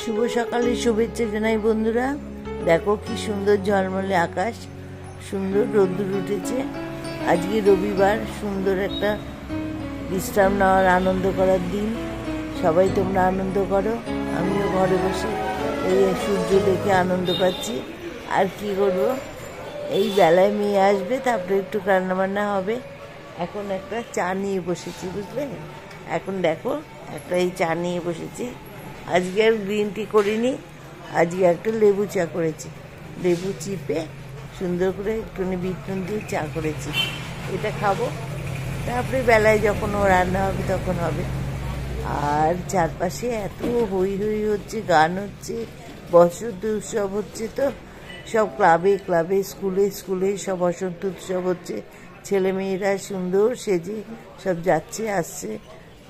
শুভ সকালের শুভেচ্ছা জানাই বন্ধুরা। দেখো কি সুন্দর ঝলমলে আকাশ, সুন্দর রোদ্দুর উঠেছে। আজকে রবিবার, সুন্দর একটা বিশ্রাম নেওয়ার আনন্দ করার দিন। সবাই তোমরা আনন্দ করো, আমিও ঘরে বসে এই সূর্য দেখে আনন্দ পাচ্ছি। আর কি করবো, এই বেলায় মেয়ে আসবে, তারপরে একটু রান্নাবান্না হবে। এখন একটা চা নিয়ে বসেছি, বুঝলে। এখন দেখো একটা এই চা নিয়ে বসেছি। আজকে আর গ্রিন টি করিনি, আজকে একটা লেবু চা করেছি। লেবু চিপে সুন্দর করে একটুখানি বিট নুন দিয়ে চা করেছি। এটা খাবো, তারপরে বেলায় যখন ও রান্না হবে তখন হবে। আর চারপাশে এত হই হই হচ্ছে, গান হচ্ছে, বসন্ত উৎসব হচ্ছে। তো সব ক্লাবে ক্লাবে, স্কুলে স্কুলে সব বসন্ত উৎসব হচ্ছে। ছেলেমেয়েরা সুন্দর সেজে সব যাচ্ছে আসছে,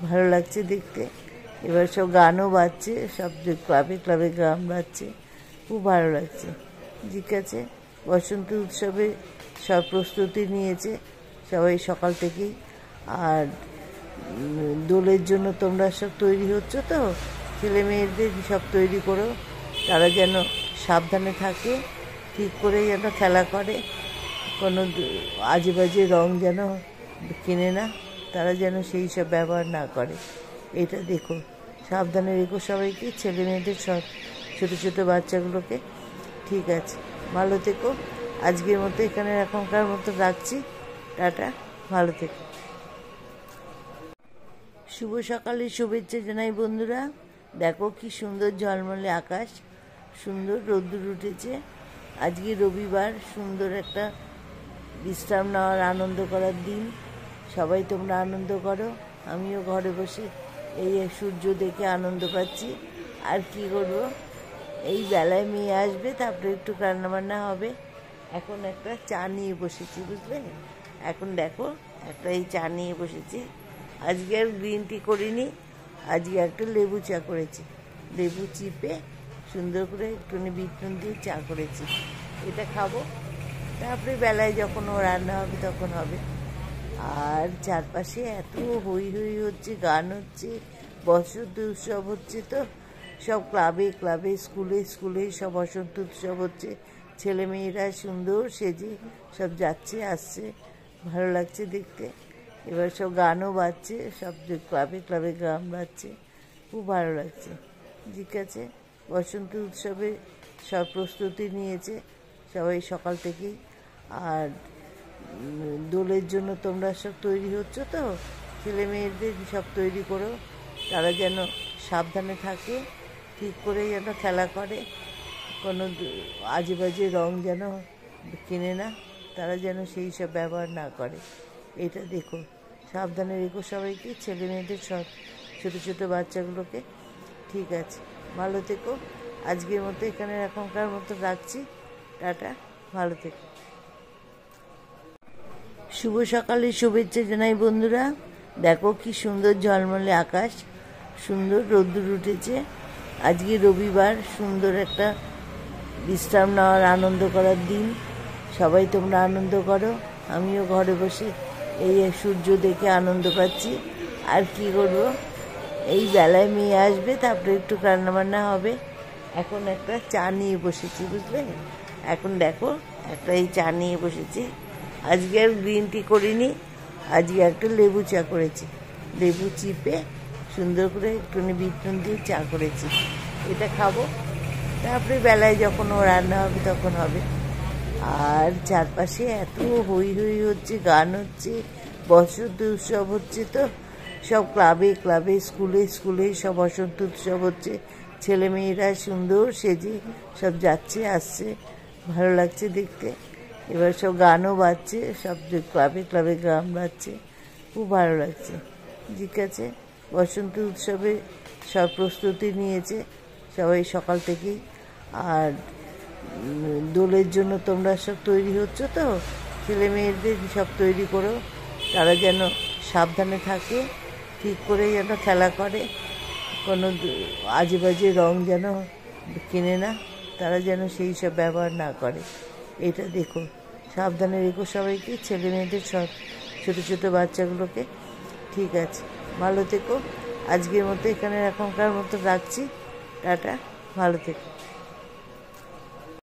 ভালো লাগছে দেখতে। এবার সব গানও বাজছে, সব ক্লাবে ক্লাবে গান বাজছে, খুব ভালো লাগছে। ঠিক আছে, বসন্ত উৎসবে সব প্রস্তুতি নিয়েছে সবাই সকাল থেকেই। আর দোলের জন্য তোমরা সব তৈরি হচ্ছ তো, ছেলে মেয়েদের সব তৈরি করো, তারা যেন সাবধানে থাকে, ঠিক করে যেন খেলা করে, কোনো আজে বাজে রং যেন কিনে না, তারা যেন সেই সব ব্যবহার না করে। এটা দেখো, সাবধানে রেখো সবাইকে, ছেলে মেয়েদের সব ছোটো ছোটো বাচ্চাগুলোকে। ঠিক আছে, ভালো থেকো। আজকের মতো এখানে এখনকার মতো রাখছি, টাটা, ভালো থেকো। শুভ সকালের শুভেচ্ছা জানাই বন্ধুরা। দেখো কি সুন্দর ঝলমলে আকাশ, সুন্দর রোদ্দুর উঠেছে। আজকে রবিবার, সুন্দর একটা বিশ্রাম নেওয়ার আনন্দ করার দিন। সবাই তোমরা আনন্দ করো, আমিও ঘরে বসে এই সূর্য দেখে আনন্দ পাচ্ছি। আর কি করবো, এই বেলায় মেয়ে আসবে, তারপরে একটু রান্নাবান্না হবে। এখন একটা চা নিয়ে বসেছি, বুঝলে। এখন দেখো একটা এই চা নিয়ে বসেছি। আজকে আর গ্রিন টি করিনি, আজকে একটা লেবু চা করেছি। লেবু চিপে সুন্দর করে একটুখানি বিট নুন দিয়ে চা করেছি। এটা খাবো, তারপরে বেলায় যখন ও রান্না হবে তখন হবে। আর চারপাশে এত হই হই হচ্ছে, গান হচ্ছে, বসন্ত উৎসব হচ্ছে। তো সব ক্লাবে ক্লাবে, স্কুলে স্কুলে সব বসন্ত উৎসব হচ্ছে। ছেলেমেয়েরা সুন্দর সেজে সব যাচ্ছে আসছে, ভালো লাগছে দেখতে। এবার সব গানও বাজছে, সব ক্লাবে ক্লাবে গান বাজছে, খুব ভালো লাগছে। ঠিক আছে, বসন্ত উৎসবে সব প্রস্তুতি নিয়েছে সবাই সকাল থেকেই। আর দোলের জন্য তোমরা সব তৈরি হচ্ছ তো, ছেলে মেয়েদের সব তৈরি করো, তারা যেন সাবধানে থাকে, ঠিক করে যেন খেলা করে, কোনো আজে বাজে রং যেন কিনে না, তারা যেন সেই সব ব্যবহার না করে। এটা দেখো, সাবধানে রেখো সবাইকে, ছেলে মেয়েদের সব ছোটো ছোটো বাচ্চাগুলোকে। ঠিক আছে, ভালো থেকো। আজকের মতো এখানে এখনকার মতো রাখছি, টাটা, ভালো থেকো। শুভ সকালের শুভেচ্ছা জানাই বন্ধুরা। দেখো কি সুন্দর ঝলমলে আকাশ, সুন্দর রোদ্দুর উঠেছে। আজকে রবিবার, সুন্দর একটা বিশ্রাম নেওয়ার আনন্দ করার দিন। সবাই তোমরা আনন্দ করো, আমিও ঘরে বসে এই সূর্য দেখে আনন্দ পাচ্ছি। আর কি করবো, এই বেলায় মেয়ে আসবে, তারপরে একটু রান্নাবান্না হবে। এখন একটা চা নিয়ে বসেছি, বুঝলে। এখন দেখো একটা এই চা নিয়ে বসেছি। আজকে আর গ্রিন টি করিনি, আজকে একটা লেবু চা করেছি। লেবু চিপে সুন্দর করে একটুখানি বিট নুন দিয়ে চা করেছি। এটা খাবো, তারপরে বেলায় যখন ও রান্না হবে তখন হবে। আর চারপাশে এত হই হই হচ্ছে, গান হচ্ছে, বসন্ত উৎসব হচ্ছে। তো সব ক্লাবে ক্লাবে, স্কুলে স্কুলে সব বসন্ত উৎসব হচ্ছে। ছেলেমেয়েরা সুন্দর সেজে সব যাচ্ছে আসছে, ভালো লাগছে দেখতে। এবার সব গানও বাজছে, সব ক্লাবে ক্লাবে গান বাজছে, খুব ভালো লাগছে। ঠিক আছে, বসন্ত উৎসবে সব প্রস্তুতি নিয়েছে সবাই সকাল থেকেই। আর দোলের জন্য তোমরা সব তৈরি হচ্ছ তো, ছেলে মেয়েদের সব তৈরি করো, তারা যেন সাবধানে থাকে, ঠিক করে যেন খেলা করে, কোনো আজে বাজে রং যেন কিনে না, তারা যেন সেই সব ব্যবহার না করে। এটা দেখো, সাবধানে রেখো সবাইকে, ছেলে মেয়েদের সব ছোটো ছোটো বাচ্চাগুলোকে। ঠিক আছে, ভালো থেকো। আজকের মতো এখানে এখনকার মতো রাখছি, টাটা, ভালো থেকো।